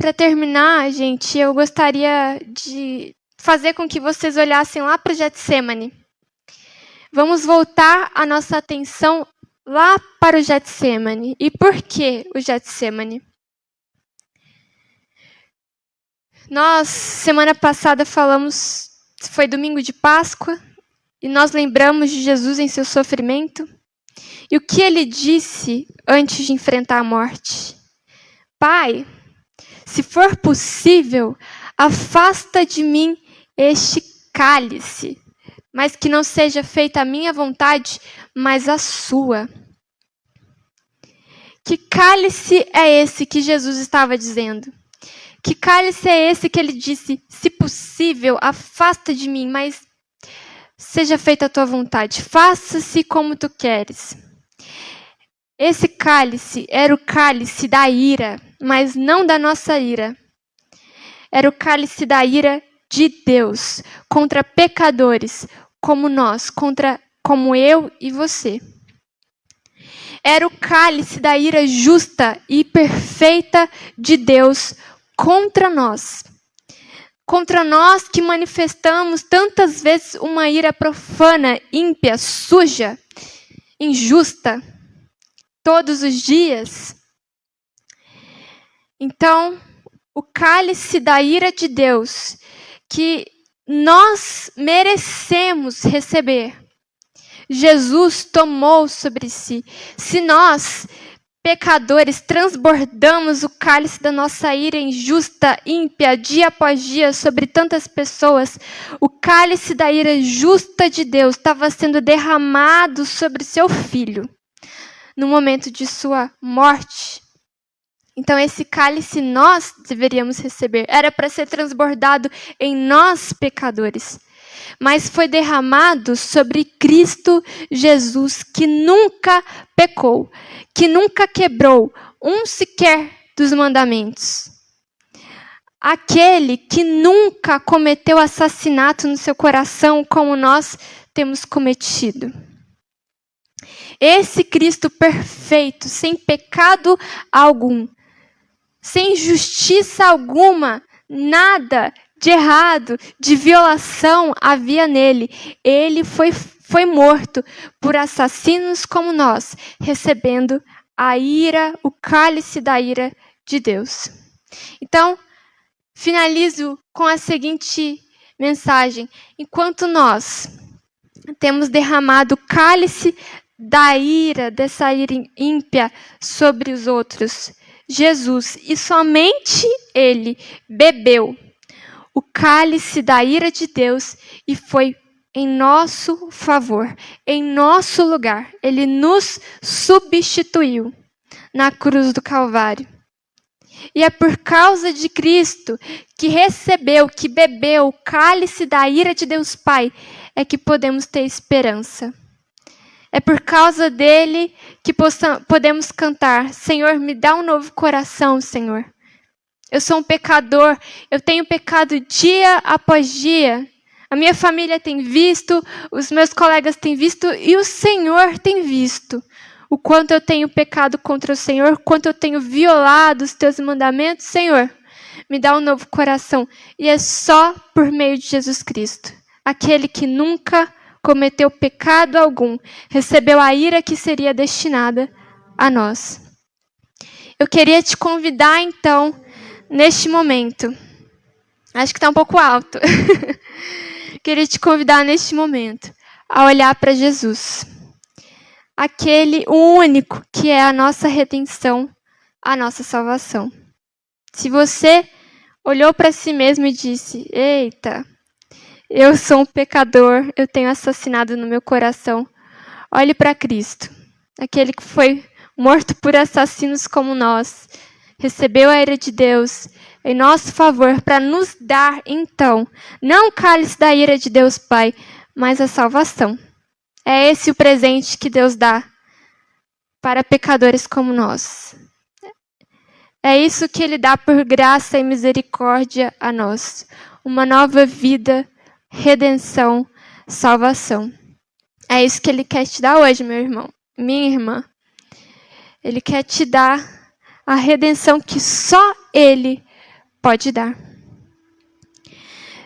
Para terminar, gente, eu gostaria de fazer com que vocês olhassem lá para o Getsemane. Vamos voltar a nossa atenção lá para o Getsemane. E por que o Getsemane? Nós, semana passada, falamos, foi domingo de Páscoa, e nós lembramos de Jesus em seu sofrimento. E o que ele disse antes de enfrentar a morte? Pai, se for possível, afasta de mim este cálice, mas que não seja feita a minha vontade, mas a sua. Que cálice é esse que Jesus estava dizendo? Que cálice é esse que ele disse, se possível, afasta de mim, mas seja feita a tua vontade, faça-se como tu queres. Esse cálice era o cálice da ira, mas não da nossa ira. Era o cálice da ira de Deus contra pecadores como nós, como eu e você. Era o cálice da ira justa e perfeita de Deus contra nós. Contra nós que manifestamos tantas vezes uma ira profana, ímpia, suja, injusta, todos os dias. Então, o cálice da ira de Deus, que nós merecemos receber, Jesus tomou sobre si. Se nós, pecadores, transbordamos o cálice da nossa ira injusta, ímpia, dia após dia, sobre tantas pessoas, o cálice da ira justa de Deus estava sendo derramado sobre seu filho, no momento de sua morte. Então, esse cálice nós deveríamos receber. Era para ser transbordado em nós, pecadores. Mas foi derramado sobre Cristo Jesus, que nunca pecou, que nunca quebrou um sequer dos mandamentos. Aquele que nunca cometeu assassinato no seu coração, como nós temos cometido. Esse Cristo perfeito, sem pecado algum, sem injustiça alguma, nada de errado, de violação havia nele. Ele foi morto por assassinos como nós, recebendo a ira, o cálice da ira de Deus. Então, finalizo com a seguinte mensagem: enquanto nós temos derramado o cálice da ira, dessa ira ímpia sobre os outros, Jesus, e somente ele, bebeu o cálice da ira de Deus e foi em nosso favor, em nosso lugar. Ele nos substituiu na cruz do Calvário. E é por causa de Cristo, que recebeu, que bebeu o cálice da ira de Deus Pai, é que podemos ter esperança. É por causa dele que podemos cantar: Senhor, me dá um novo coração, Senhor. Eu sou um pecador, eu tenho pecado dia após dia. A minha família tem visto, os meus colegas têm visto e o Senhor tem visto o quanto eu tenho pecado contra o Senhor, quanto eu tenho violado os teus mandamentos. Senhor, me dá um novo coração. E é só por meio de Jesus Cristo, aquele que nunca cometeu pecado algum, recebeu a ira que seria destinada a nós. Eu queria te convidar, então, neste momento, acho que está um pouco alto, queria te convidar neste momento a olhar para Jesus, o único que é a nossa redenção, a nossa salvação. Se você olhou para si mesmo e disse: eita, eu sou um pecador, eu tenho assassinado no meu coração, olhe para Cristo, aquele que foi morto por assassinos como nós, recebeu a ira de Deus em nosso favor para nos dar, então, não o cálice da ira de Deus Pai, mas a salvação. É esse o presente que Deus dá para pecadores como nós. É isso que Ele dá por graça e misericórdia a nós. Uma nova vida, redenção, salvação. É isso que Ele quer te dar hoje, meu irmão, minha irmã. Ele quer te dar a redenção que só Ele pode dar.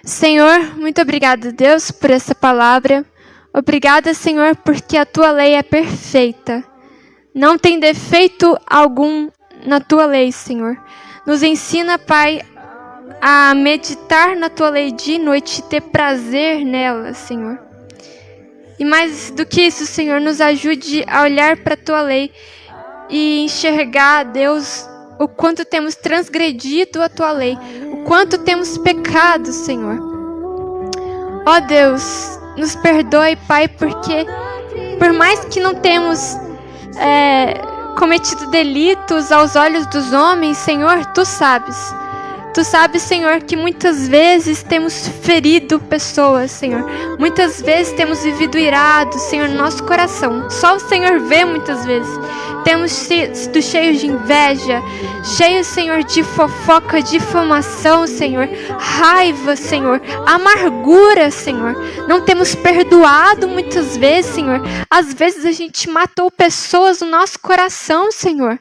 Senhor, muito obrigada, Deus, por essa palavra. Obrigada, Senhor, porque a Tua lei é perfeita. Não tem defeito algum na Tua lei, Senhor. Nos ensina, Pai, a meditar na Tua lei dia e noite e ter prazer nela, Senhor. E mais do que isso, Senhor, nos ajude a olhar para a Tua lei e enxergar, Deus, o quanto temos transgredido a Tua lei, o quanto temos pecado, Senhor. Ó Deus, nos perdoe, Pai, porque por mais que não temos cometido delitos aos olhos dos homens, Senhor, Tu sabes. Tu sabes, Senhor, que muitas vezes temos ferido pessoas, Senhor. Muitas vezes temos vivido irados, Senhor, no nosso coração. Só o Senhor vê muitas vezes. Temos sido cheios de inveja, cheios, Senhor, de fofoca, difamação, Senhor. Raiva, Senhor. Amargura, Senhor. Não temos perdoado muitas vezes, Senhor. Às vezes a gente matou pessoas no nosso coração, Senhor.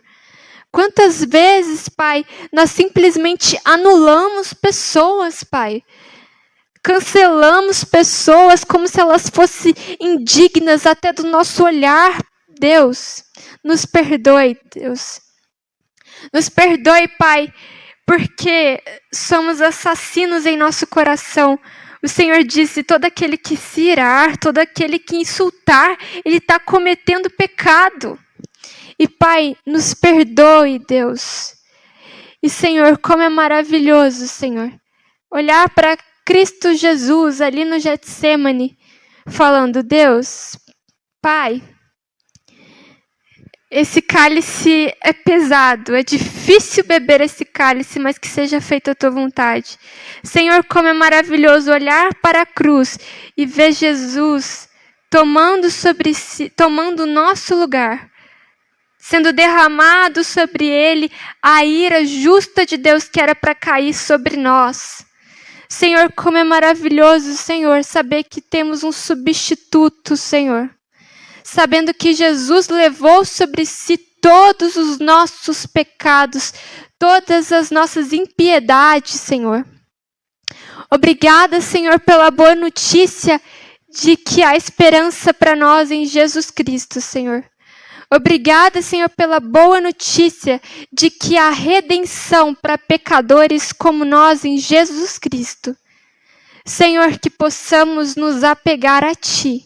Quantas vezes, Pai, nós simplesmente anulamos pessoas, Pai. Cancelamos pessoas como se elas fossem indignas até do nosso olhar, Deus. Nos perdoe, Deus. Nos perdoe, Pai, porque somos assassinos em nosso coração. O Senhor disse, todo aquele que se irar, todo aquele que insultar, ele está cometendo pecado. E Pai, nos perdoe, Deus. E Senhor, como é maravilhoso, Senhor, olhar para Cristo Jesus ali no Getsêmani, falando, Deus, Pai, esse cálice é pesado, é difícil beber esse cálice, mas que seja feita a tua vontade. Senhor, como é maravilhoso olhar para a cruz e ver Jesus tomando sobre si, tomando o nosso lugar, sendo derramado sobre ele a ira justa de Deus que era para cair sobre nós. Senhor, como é maravilhoso, Senhor, saber que temos um substituto, Senhor. Sabendo que Jesus levou sobre si todos os nossos pecados, todas as nossas impiedades, Senhor. Obrigada, Senhor, pela boa notícia de que há esperança para nós em Jesus Cristo, Senhor. Obrigada, Senhor, pela boa notícia de que há redenção para pecadores como nós em Jesus Cristo. Senhor, que possamos nos apegar a Ti.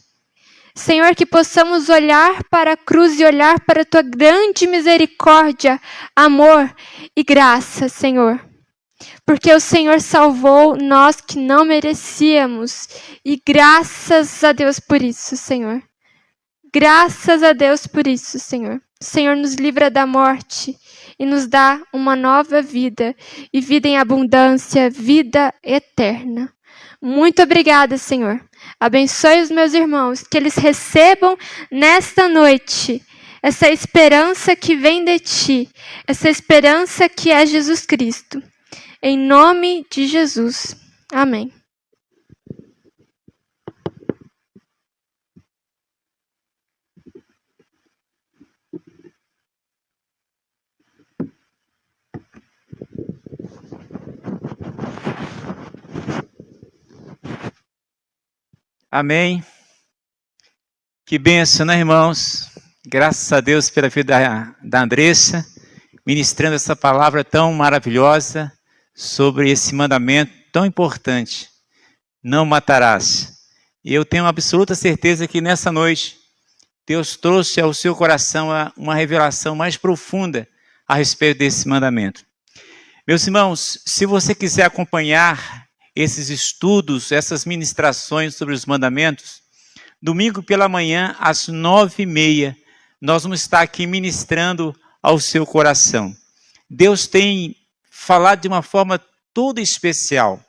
Senhor, que possamos olhar para a cruz e olhar para a Tua grande misericórdia, amor e graça, Senhor. Porque o Senhor salvou nós que não merecíamos. E graças a Deus por isso, Senhor. Graças a Deus por isso, Senhor. O Senhor nos livra da morte e nos dá uma nova vida. E vida em abundância, vida eterna. Muito obrigada, Senhor. Abençoe os meus irmãos, que eles recebam nesta noite essa esperança que vem de Ti, essa esperança que é Jesus Cristo. Em nome de Jesus. Amém. Amém. Que bênção, né, irmãos? Graças a Deus pela vida da Andressa, ministrando essa palavra tão maravilhosa sobre esse mandamento tão importante. Não matarás. E eu tenho absoluta certeza que nessa noite, Deus trouxe ao seu coração uma revelação mais profunda a respeito desse mandamento. Meus irmãos, se você quiser acompanhar esses estudos, essas ministrações sobre os mandamentos, domingo pela manhã, às 9h30, nós vamos estar aqui ministrando ao seu coração. Deus tem falado de uma forma toda especial,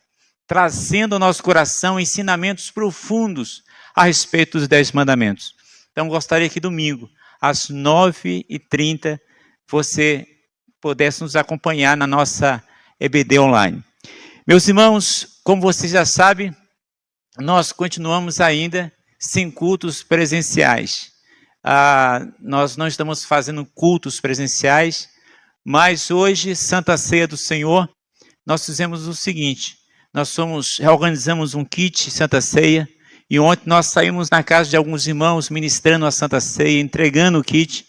trazendo ao nosso coração ensinamentos profundos a respeito dos 10 mandamentos. Então, gostaria que domingo, às 9h30, você pudesse nos acompanhar na nossa EBD online. Meus irmãos, como vocês já sabem, nós continuamos ainda sem cultos presenciais. Nós não estamos fazendo cultos presenciais, mas hoje, Santa Ceia do Senhor, nós fizemos o seguinte, nós reorganizamos um kit Santa Ceia, e ontem nós saímos na casa de alguns irmãos ministrando a Santa Ceia, entregando o kit.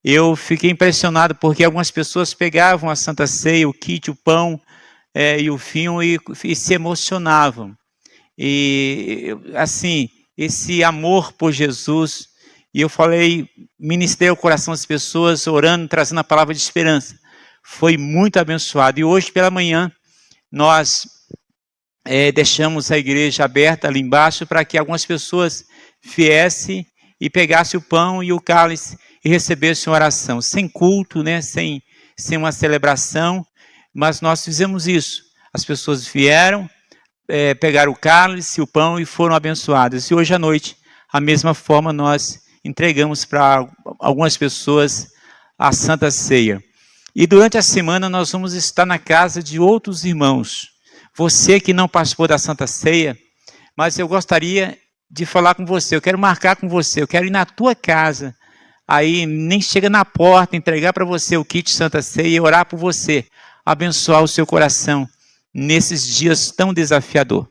Eu fiquei impressionado porque algumas pessoas pegavam a Santa Ceia, o kit, o pão, e o vinho e se emocionavam. E assim, esse amor por Jesus, e eu falei, ministrei ao coração das pessoas, orando, trazendo a palavra de esperança. Foi muito abençoado. E hoje pela manhã, nós deixamos a igreja aberta ali embaixo para que algumas pessoas viessem e pegassem o pão e o cálice e recebessem uma oração. Sem culto, né? sem uma celebração, mas nós fizemos isso. As pessoas vieram, pegaram o cálice, o pão e foram abençoadas. E hoje à noite, a mesma forma, nós entregamos para algumas pessoas a Santa Ceia. E durante a semana nós vamos estar na casa de outros irmãos. Você que não participou da Santa Ceia, mas eu gostaria de falar com você, eu quero marcar com você, eu quero ir na tua casa, aí nem chega na porta, entregar para você o kit Santa Ceia e orar por você, abençoar o seu coração nesses dias tão desafiador.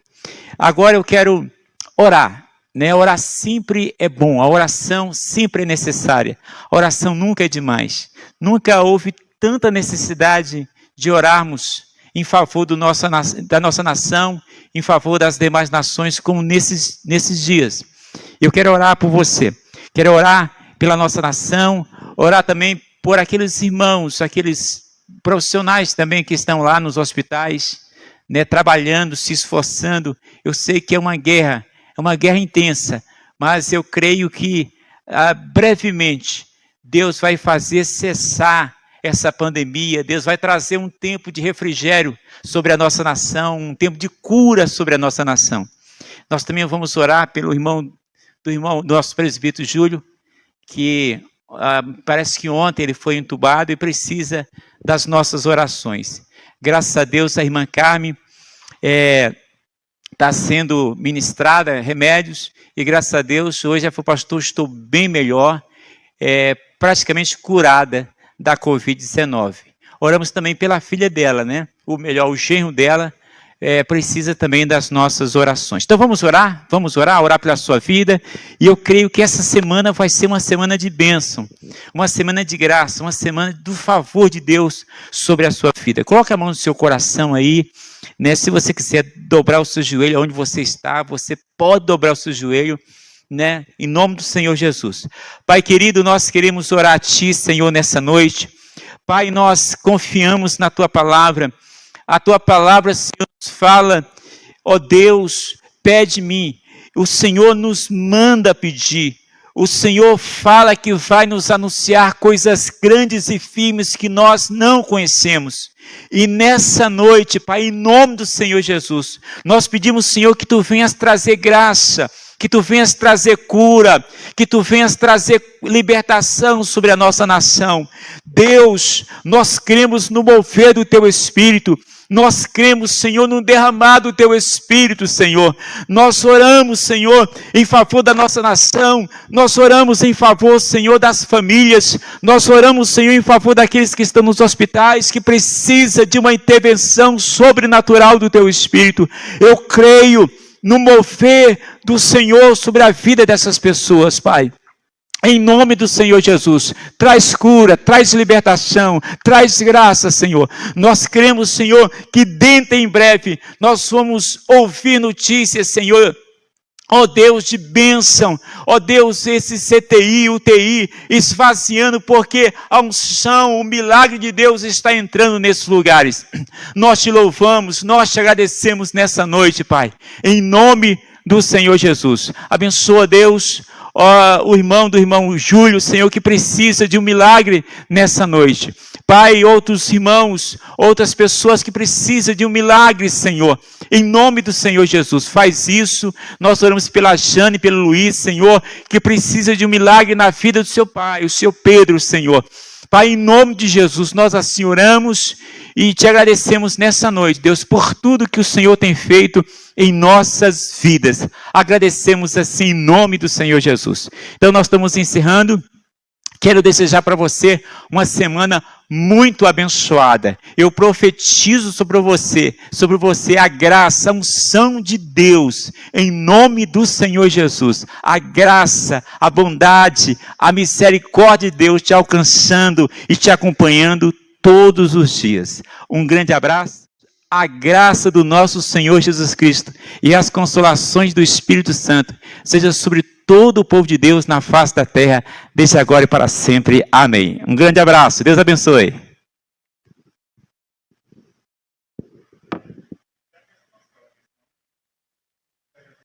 Agora eu quero orar, né? Orar sempre é bom, a oração sempre é necessária, a oração nunca é demais, nunca houve tanta necessidade de orarmos em favor da nossa nação, em favor das demais nações, como nesses dias. Eu quero orar por você, quero orar pela nossa nação, orar também por aqueles irmãos, aqueles profissionais também que estão lá nos hospitais, né, trabalhando, se esforçando. Eu sei que é uma guerra intensa, mas eu creio que brevemente Deus vai fazer cessar essa pandemia, Deus vai trazer um tempo de refrigério sobre a nossa nação, um tempo de cura sobre a nossa nação. Nós também vamos orar pelo do nosso presbítero Júlio, que parece que ontem ele foi entubado e precisa das nossas orações. Graças a Deus, a irmã Carmen está sendo ministrada remédios, e graças a Deus, hoje a pastor, estou bem melhor, praticamente curada da Covid-19. Oramos também pela filha dela, né? O genro dela precisa também das nossas orações. Então vamos orar pela sua vida, e eu creio que essa semana vai ser uma semana de bênção, uma semana de graça, uma semana do favor de Deus sobre a sua vida. Coloque a mão no seu coração aí, né? Se você quiser dobrar o seu joelho onde você está, você pode dobrar o seu joelho, né? Em nome do Senhor Jesus. Pai querido, nós queremos orar a Ti, Senhor, nessa noite. Pai, nós confiamos na Tua palavra. A Tua palavra, Senhor, nos fala, ó Deus, pede-me. O Senhor nos manda pedir. O Senhor fala que vai nos anunciar coisas grandes e firmes que nós não conhecemos. E nessa noite, Pai, em nome do Senhor Jesus, nós pedimos, Senhor, que Tu venhas trazer graça, que Tu venhas trazer cura, que Tu venhas trazer libertação sobre a nossa nação. Deus, nós cremos no mover do Teu Espírito, nós cremos, Senhor, no derramar do Teu Espírito, Senhor. Nós oramos, Senhor, em favor da nossa nação, nós oramos em favor, Senhor, das famílias, nós oramos, Senhor, em favor daqueles que estão nos hospitais, que precisa de uma intervenção sobrenatural do Teu Espírito. Eu creio no mover do Senhor sobre a vida dessas pessoas, Pai. Em nome do Senhor Jesus, traz cura, traz libertação, traz graça, Senhor. Nós cremos, Senhor, que dentro em breve nós vamos ouvir notícias, Senhor, ó Deus, de bênção, ó Deus, esse CTI, UTI, esvaziando, porque a unção, o milagre de Deus está entrando nesses lugares. Nós Te louvamos, nós Te agradecemos nessa noite, Pai, em nome do Senhor Jesus. Abençoa, Deus, o irmão Júlio, Senhor, que precisa de um milagre nessa noite. Pai, outros irmãos, outras pessoas que precisam de um milagre, Senhor, em nome do Senhor Jesus, faz isso. Nós oramos pela Jane, pelo Luiz, Senhor, que precisa de um milagre na vida do seu pai, o seu Pedro, Senhor. Pai, em nome de Jesus, nós assim oramos e Te agradecemos nessa noite, Deus, por tudo que o Senhor tem feito em nossas vidas. Agradecemos assim em nome do Senhor Jesus. Então nós estamos encerrando. Quero desejar para você uma semana muito abençoada. Eu profetizo sobre você a graça, a unção de Deus, em nome do Senhor Jesus. A graça, a bondade, a misericórdia de Deus te alcançando e te acompanhando todos os dias. Um grande abraço. A graça do nosso Senhor Jesus Cristo e as consolações do Espírito Santo seja sobre todo o povo de Deus na face da terra, desde agora e para sempre. Amém. Um grande abraço. Deus abençoe.